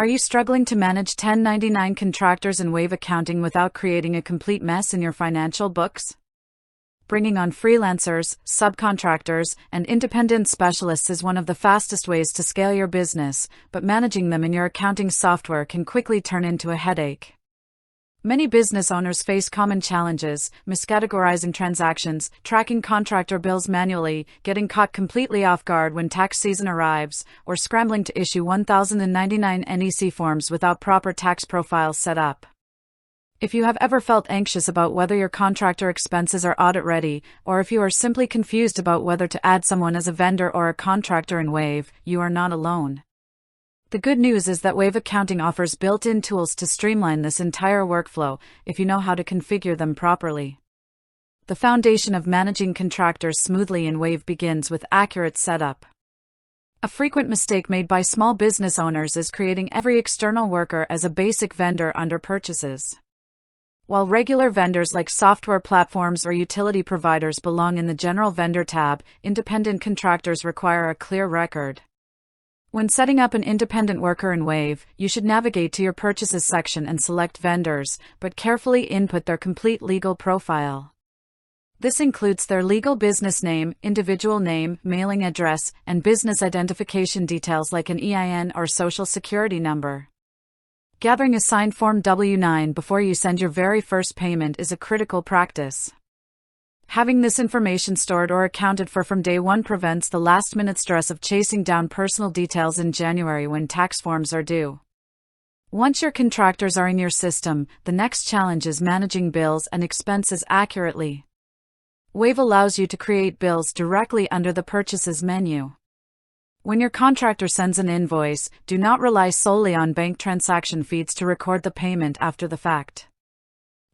Are you struggling to manage 1099 contractors and wave accounting without creating a complete mess in your financial books? Bringing on freelancers, subcontractors, and independent specialists is one of the fastest ways to scale your business, but managing them in your accounting software can quickly turn into a headache. Many business owners face common challenges: miscategorizing transactions, tracking contractor bills manually, getting caught completely off guard when tax season arrives, or scrambling to issue 1099 NEC forms without proper tax profiles set up. If you have ever felt anxious about whether your contractor expenses are audit-ready, or if you are simply confused about whether to add someone as a vendor or a contractor in Wave, you are not alone. The good news is that Wave Accounting offers built-in tools to streamline this entire workflow, if you know how to configure them properly. The foundation of managing contractors smoothly in Wave begins with accurate setup. A frequent mistake made by small business owners is creating every external worker as a basic vendor under purchases. While regular vendors like software platforms or utility providers belong in the General Vendor tab, independent contractors require a clear record. When setting up an independent worker in Wave, you should navigate to your Purchases section and select Vendors, but carefully input their complete legal profile. This includes their legal business name, individual name, mailing address, and business identification details like an EIN or social security number. Gathering a signed Form W-9 before you send your very first payment is a critical practice. Having this information stored or accounted for from day one prevents the last-minute stress of chasing down personal details in January when tax forms are due. Once your contractors are in your system, the next challenge is managing bills and expenses accurately. Wave allows you to create bills directly under the Purchases menu. When your contractor sends an invoice, do not rely solely on bank transaction feeds to record the payment after the fact.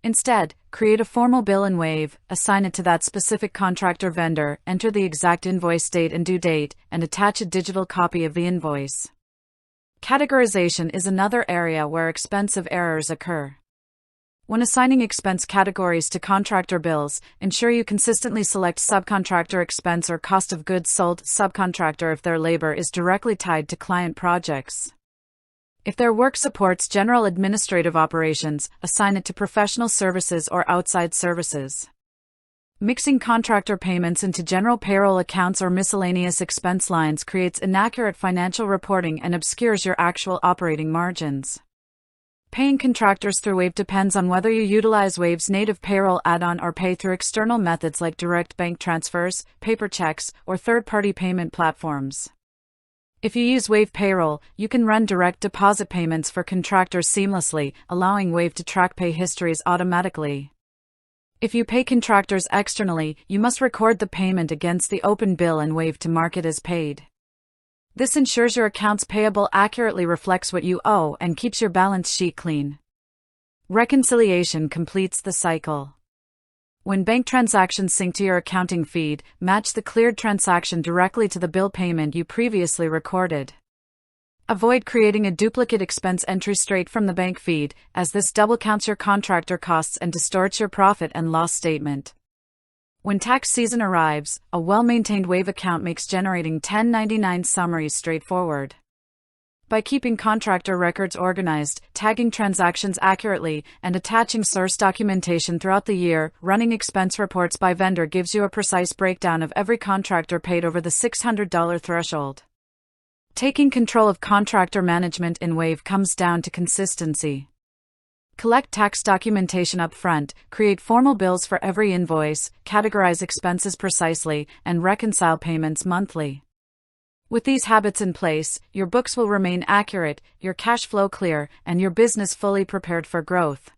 Instead, create a formal bill in Wave, assign it to that specific contractor vendor, enter the exact invoice date and due date, and attach a digital copy of the invoice. Categorization is another area where expensive errors occur. When assigning expense categories to contractor bills, ensure you consistently select subcontractor expense or cost of goods sold subcontractor if their labor is directly tied to client projects. If their work supports general administrative operations, assign it to professional services or outside services. Mixing contractor payments into general payroll accounts or miscellaneous expense lines creates inaccurate financial reporting and obscures your actual operating margins. Paying contractors through Wave depends on whether you utilize Wave's native payroll add-on or pay through external methods like direct bank transfers, paper checks, or third-party payment platforms. If you use Wave Payroll, you can run direct deposit payments for contractors seamlessly, allowing Wave to track pay histories automatically. If you pay contractors externally, you must record the payment against the open bill in Wave to mark it as paid. This ensures your accounts payable accurately reflects what you owe and keeps your balance sheet clean. Reconciliation completes the cycle. When bank transactions sync to your accounting feed, match the cleared transaction directly to the bill payment you previously recorded. Avoid creating a duplicate expense entry straight from the bank feed, as this double counts your contractor costs and distorts your profit and loss statement. When tax season arrives, a well-maintained Wave account makes generating 1099 summaries straightforward. By keeping contractor records organized, tagging transactions accurately, and attaching source documentation throughout the year, running expense reports by vendor gives you a precise breakdown of every contractor paid over the $600 threshold. Taking control of contractor management in Wave comes down to consistency. Collect tax documentation up front, create formal bills for every invoice, categorize expenses precisely, and reconcile payments monthly. With these habits in place, your books will remain accurate, your cash flow clear, and your business fully prepared for growth.